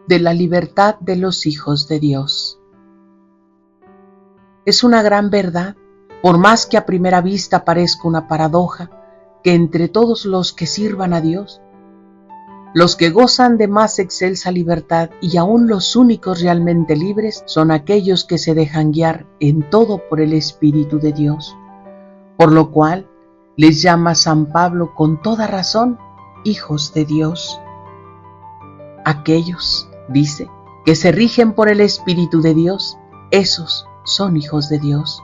de la libertad de los hijos de Dios. Es una gran verdad, por más que a primera vista parezca una paradoja, que entre todos los que sirvan a Dios, los que gozan de más excelsa libertad y aún los únicos realmente libres son aquellos que se dejan guiar en todo por el Espíritu de Dios, por lo cual les llama San Pablo con toda razón hijos de Dios. Aquellos, dice, que se rigen por el Espíritu de Dios, esos son hijos de Dios.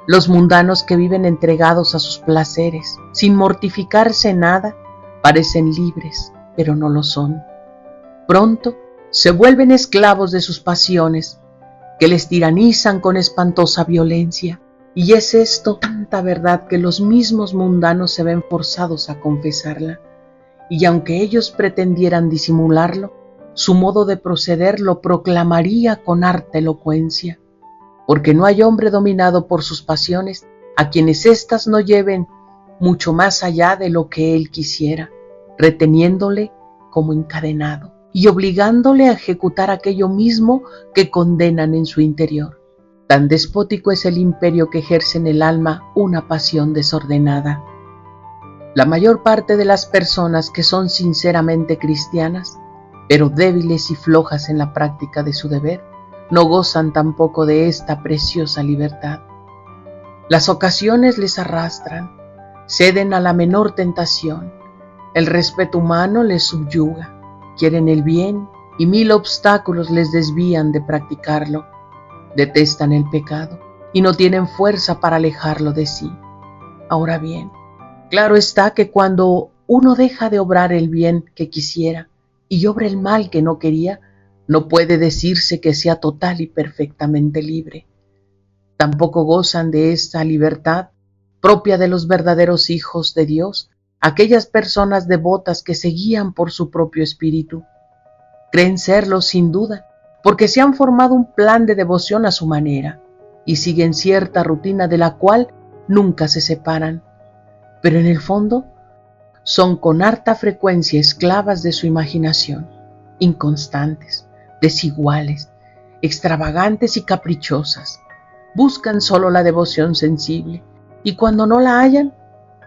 Los mundanos que viven entregados a sus placeres, sin mortificarse en nada, parecen libres, pero no lo son. Pronto se vuelven esclavos de sus pasiones, que les tiranizan con espantosa violencia. Y es esto tanta verdad que los mismos mundanos se ven forzados a confesarla. Y aunque ellos pretendieran disimularlo, su modo de proceder lo proclamaría con harta elocuencia, porque no hay hombre dominado por sus pasiones a quienes éstas no lleven mucho más allá de lo que él quisiera, reteniéndole como encadenado y obligándole a ejecutar aquello mismo que condenan en su interior. Tan despótico es el imperio que ejerce en el alma una pasión desordenada. La mayor parte de las personas que son sinceramente cristianas, pero débiles y flojas en la práctica de su deber, no gozan tampoco de esta preciosa libertad. Las ocasiones les arrastran, ceden a la menor tentación, el respeto humano les subyuga, quieren el bien y 1000 obstáculos les desvían de practicarlo, detestan el pecado y no tienen fuerza para alejarlo de sí. Ahora bien, claro está que cuando uno deja de obrar el bien que quisiera y obra el mal que no quería, no puede decirse que sea total y perfectamente libre. Tampoco gozan de esta libertad propia de los verdaderos hijos de Dios, aquellas personas devotas que se guían por su propio espíritu. Creen serlo sin duda, porque se han formado un plan de devoción a su manera y siguen cierta rutina de la cual nunca se separan, pero en el fondo son con harta frecuencia esclavas de su imaginación, inconstantes, desiguales, extravagantes y caprichosas. Buscan solo la devoción sensible y cuando no la hallan,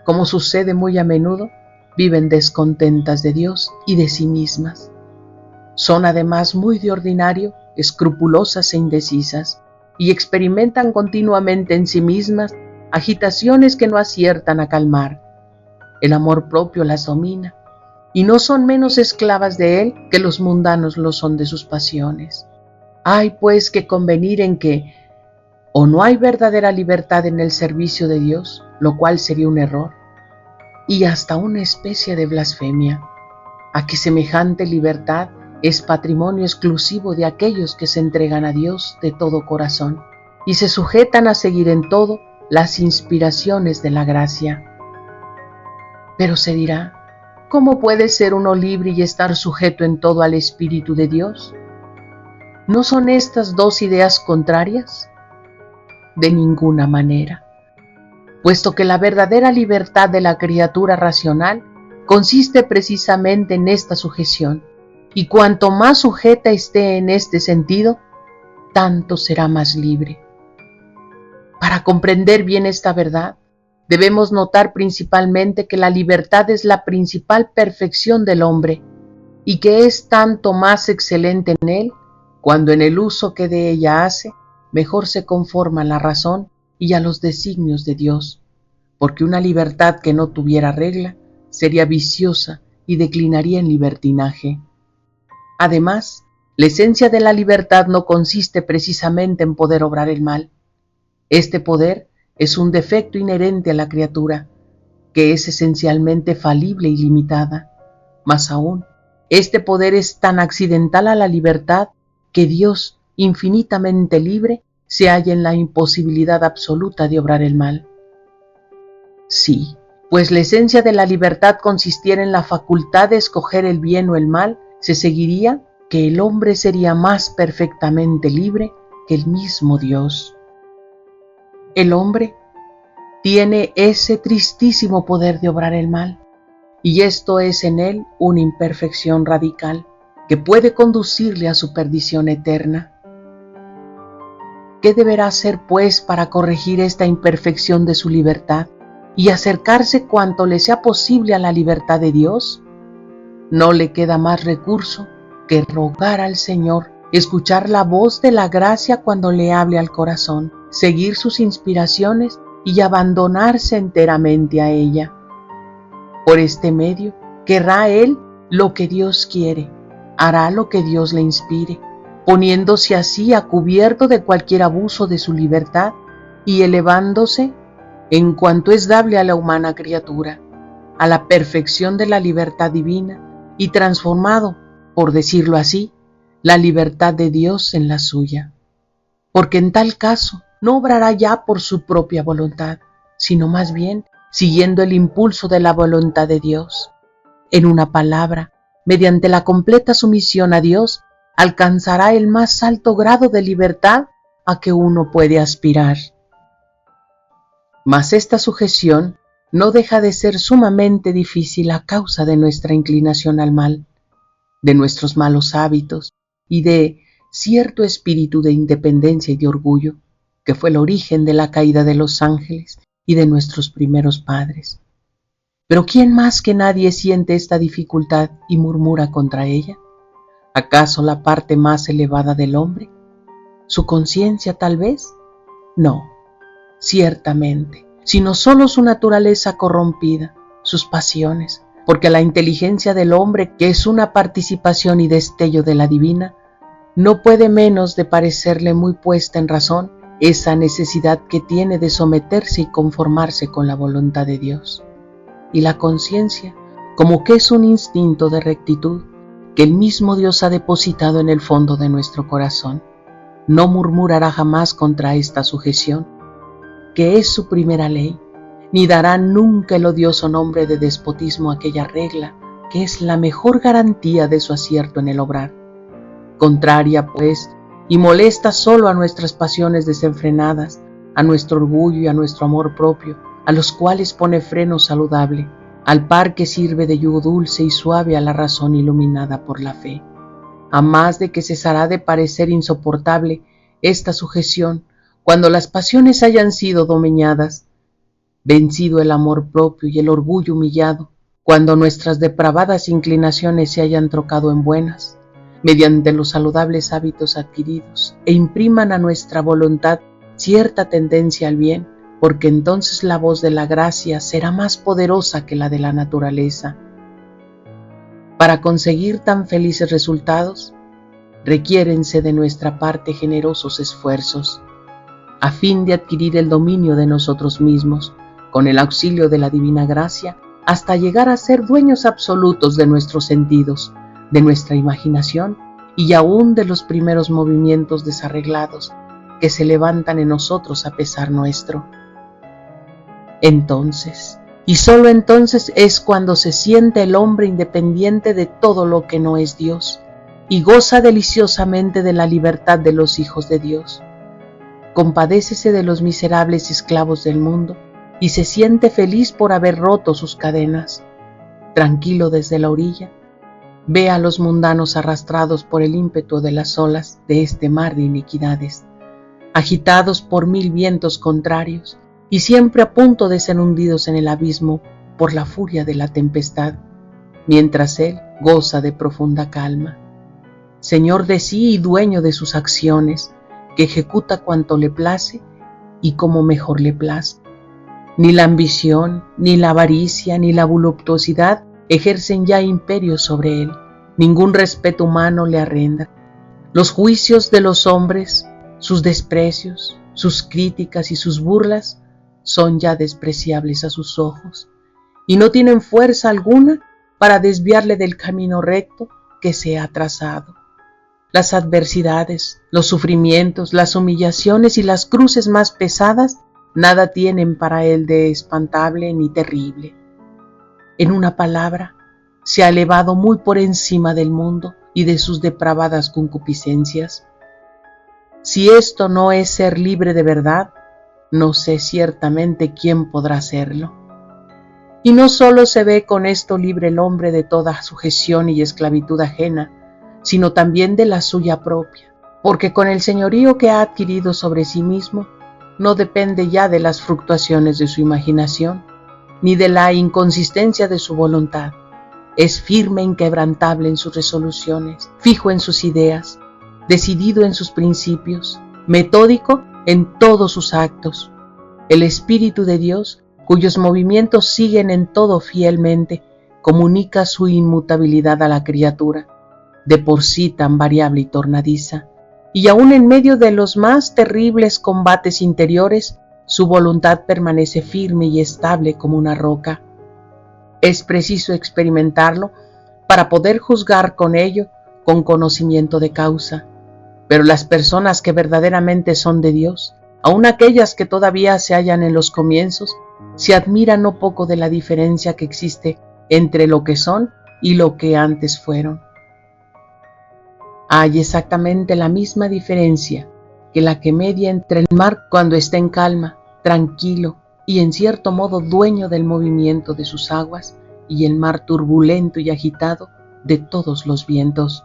como sucede muy a menudo, viven descontentas de Dios y de sí mismas. Son además muy de ordinario escrupulosas e indecisas y experimentan continuamente en sí mismas agitaciones que no aciertan a calmar. El amor propio las domina y no son menos esclavas de él que los mundanos lo son de sus pasiones. Hay pues que convenir en que o no hay verdadera libertad en el servicio de Dios, lo cual sería un error y hasta una especie de blasfemia, a que semejante libertad es patrimonio exclusivo de aquellos que se entregan a Dios de todo corazón y se sujetan a seguir en todo las inspiraciones de la gracia. Pero se dirá, ¿cómo puede ser uno libre y estar sujeto en todo al Espíritu de Dios? ¿No son estas dos ideas contrarias? De ninguna manera, puesto que la verdadera libertad de la criatura racional consiste precisamente en esta sujeción, y cuanto más sujeta esté en este sentido, tanto será más libre. Para comprender bien esta verdad, debemos notar principalmente que la libertad es la principal perfección del hombre y que es tanto más excelente en él cuando en el uso que de ella hace mejor se conforma a la razón y a los designios de Dios, porque una libertad que no tuviera regla sería viciosa y declinaría en libertinaje. Además, la esencia de la libertad no consiste precisamente en poder obrar el mal. Este poder es un defecto inherente a la criatura, que es esencialmente falible y limitada. Más aún, este poder es tan accidental a la libertad que Dios, infinitamente libre, se halla en la imposibilidad absoluta de obrar el mal. Sí, pues la esencia de la libertad consistiera en la facultad de escoger el bien o el mal, se seguiría que el hombre sería más perfectamente libre que el mismo Dios. El hombre tiene ese tristísimo poder de obrar el mal, y esto es en él una imperfección radical que puede conducirle a su perdición eterna. ¿Qué deberá hacer, pues, para corregir esta imperfección de su libertad y acercarse cuanto le sea posible a la libertad de Dios? No le queda más recurso que rogar al Señor, escuchar la voz de la gracia cuando le hable al corazón, seguir sus inspiraciones y abandonarse enteramente a ella. Por este medio, querrá él lo que Dios quiere, hará lo que Dios le inspire, poniéndose así a cubierto de cualquier abuso de su libertad y elevándose en cuanto es dable a la humana criatura, a la perfección de la libertad divina y transformado, por decirlo así, la libertad de Dios en la suya. Porque en tal caso no obrará ya por su propia voluntad, sino más bien siguiendo el impulso de la voluntad de Dios. En una palabra, mediante la completa sumisión a Dios, alcanzará el más alto grado de libertad a que uno puede aspirar. Mas esta sujeción no deja de ser sumamente difícil a causa de nuestra inclinación al mal, de nuestros malos hábitos y de cierto espíritu de independencia y de orgullo, que fue el origen de la caída de los ángeles y de nuestros primeros padres. Pero ¿quién más que nadie siente esta dificultad y murmura contra ella? ¿Acaso la parte más elevada del hombre? ¿Su conciencia tal vez? No, ciertamente, sino solo su naturaleza corrompida, sus pasiones, porque la inteligencia del hombre, que es una participación y destello de la divina, no puede menos de parecerle muy puesta en razón esa necesidad que tiene de someterse y conformarse con la voluntad de Dios. Y la conciencia, como que es un instinto de rectitud que el mismo Dios ha depositado en el fondo de nuestro corazón, no murmurará jamás contra esta sujeción, que es su primera ley, ni dará nunca el odioso nombre de despotismo a aquella regla que es la mejor garantía de su acierto en el obrar. Contraria, pues, y molesta solo a nuestras pasiones desenfrenadas, a nuestro orgullo y a nuestro amor propio, a los cuales pone freno saludable, al par que sirve de yugo dulce y suave a la razón iluminada por la fe. A más de que cesará de parecer insoportable esta sujeción cuando las pasiones hayan sido domeñadas, vencido el amor propio y el orgullo humillado, cuando nuestras depravadas inclinaciones se hayan trocado en buenas, mediante los saludables hábitos adquiridos, e impriman a nuestra voluntad cierta tendencia al bien, porque entonces la voz de la gracia será más poderosa que la de la naturaleza. Para conseguir tan felices resultados, requiérense de nuestra parte generosos esfuerzos, a fin de adquirir el dominio de nosotros mismos, con el auxilio de la divina gracia, hasta llegar a ser dueños absolutos de nuestros sentidos, de nuestra imaginación y aún de los primeros movimientos desarreglados que se levantan en nosotros a pesar nuestro. Entonces, y solo entonces es cuando se siente el hombre independiente de todo lo que no es Dios y goza deliciosamente de la libertad de los hijos de Dios. Compadécese de los miserables esclavos del mundo y se siente feliz por haber roto sus cadenas. Tranquilo desde la orilla, ve a los mundanos arrastrados por el ímpetu de las olas de este mar de iniquidades, agitados por mil vientos contrarios y siempre a punto de ser hundidos en el abismo por la furia de la tempestad, mientras él goza de profunda calma. Señor de sí y dueño de sus acciones, que ejecuta cuanto le place y como mejor le place. Ni la ambición, ni la avaricia, ni la voluptuosidad ejercen ya imperio sobre él. Ningún respeto humano le arrenda. Los juicios de los hombres, sus desprecios, sus críticas y sus burlas son ya despreciables a sus ojos y no tienen fuerza alguna para desviarle del camino recto que se ha trazado. Las adversidades, los sufrimientos, las humillaciones y las cruces más pesadas nada tienen para él de espantable ni terrible. En una palabra, se ha elevado muy por encima del mundo y de sus depravadas concupiscencias. Si esto no es ser libre de verdad, no sé ciertamente quién podrá serlo. Y no solo se ve con esto libre el hombre de toda sujeción y esclavitud ajena, sino también de la suya propia, porque con el señorío que ha adquirido sobre sí mismo, no depende ya de las fluctuaciones de su imaginación, ni de la inconsistencia de su voluntad. Es firme e inquebrantable en sus resoluciones, fijo en sus ideas, decidido en sus principios, metódico en todos sus actos. El Espíritu de Dios, cuyos movimientos siguen en todo fielmente, comunica su inmutabilidad a la criatura, de por sí tan variable y tornadiza, y aun en medio de los más terribles combates interiores, su voluntad permanece firme y estable como una roca. Es preciso experimentarlo para poder juzgar con ello con conocimiento de causa. Pero las personas que verdaderamente son de Dios, aun aquellas que todavía se hallan en los comienzos, se admiran no poco de la diferencia que existe entre lo que son y lo que antes fueron. Hay exactamente la misma diferencia que la que media entre el mar cuando está en calma, tranquilo y en cierto modo dueño del movimiento de sus aguas, y el mar turbulento y agitado de todos los vientos.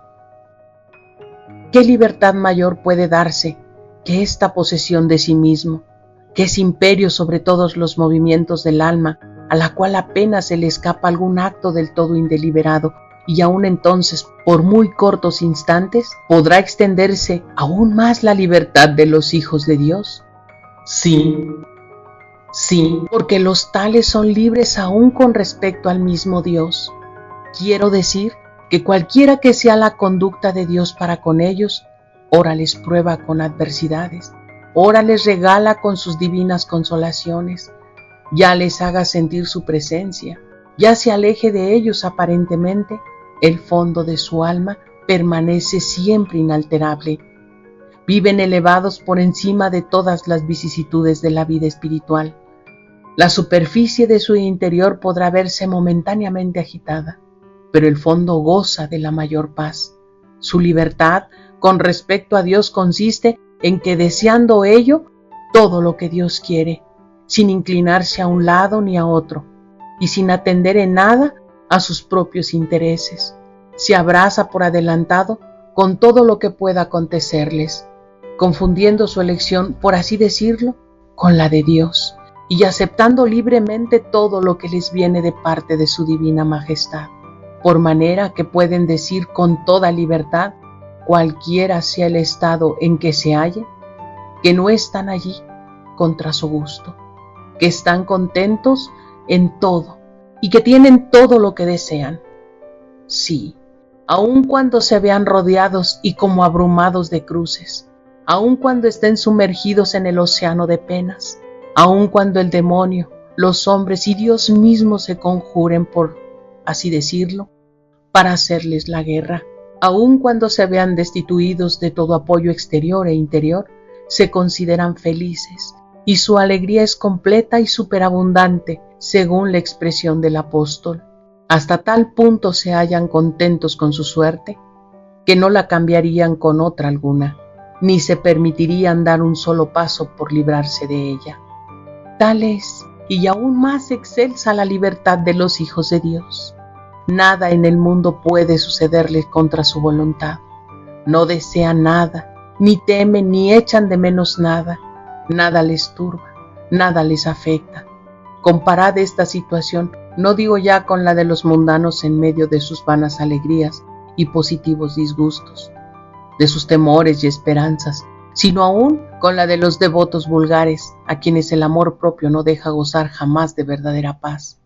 ¿Qué libertad mayor puede darse que esta posesión de sí mismo, que es imperio sobre todos los movimientos del alma, a la cual apenas se le escapa algún acto del todo indeliberado, y aún entonces, por muy cortos instantes, podrá extenderse aún más la libertad de los hijos de Dios? Sí, porque los tales son libres aún con respecto al mismo Dios. Quiero decir que cualquiera que sea la conducta de Dios para con ellos, ora les prueba con adversidades, ora les regala con sus divinas consolaciones, ya les haga sentir su presencia, ya se aleje de ellos aparentemente, el fondo de su alma permanece siempre inalterable. Viven elevados por encima de todas las vicisitudes de la vida espiritual. La superficie de su interior podrá verse momentáneamente agitada, pero el fondo goza de la mayor paz. Su libertad con respecto a Dios consiste en que deseando ello todo lo que Dios quiere, sin inclinarse a un lado ni a otro, y sin atender en nada a sus propios intereses, se abraza por adelantado con todo lo que pueda acontecerles, confundiendo su elección, por así decirlo, con la de Dios, y aceptando libremente todo lo que les viene de parte de su divina majestad, por manera que pueden decir con toda libertad, cualquiera sea el estado en que se hallen, que no están allí contra su gusto, que están contentos en todo y que tienen todo lo que desean. Sí, aun cuando se vean rodeados y como abrumados de cruces, aun cuando estén sumergidos en el océano de penas, aun cuando el demonio, los hombres y Dios mismo se conjuren, por así decirlo, para hacerles la guerra, aun cuando se vean destituidos de todo apoyo exterior e interior, se consideran felices, y su alegría es completa y superabundante, según la expresión del apóstol. Hasta tal punto se hallan contentos con su suerte, que no la cambiarían con otra alguna, ni se permitirían dar un solo paso por librarse de ella. Tal es, y aún más excelsa, la libertad de los hijos de Dios. Nada en el mundo puede sucederles contra su voluntad. No desean nada, ni temen ni echan de menos nada. Nada les turba, nada les afecta. Comparad esta situación, no digo ya con la de los mundanos en medio de sus vanas alegrías y positivos disgustos, de sus temores y esperanzas, sino aún con la de los devotos vulgares, a quienes el amor propio no deja gozar jamás de verdadera paz.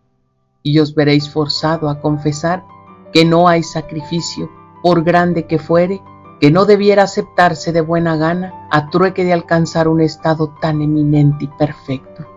Y os veréis forzado a confesar que no hay sacrificio, por grande que fuere, que no debiera aceptarse de buena gana a trueque de alcanzar un estado tan eminente y perfecto.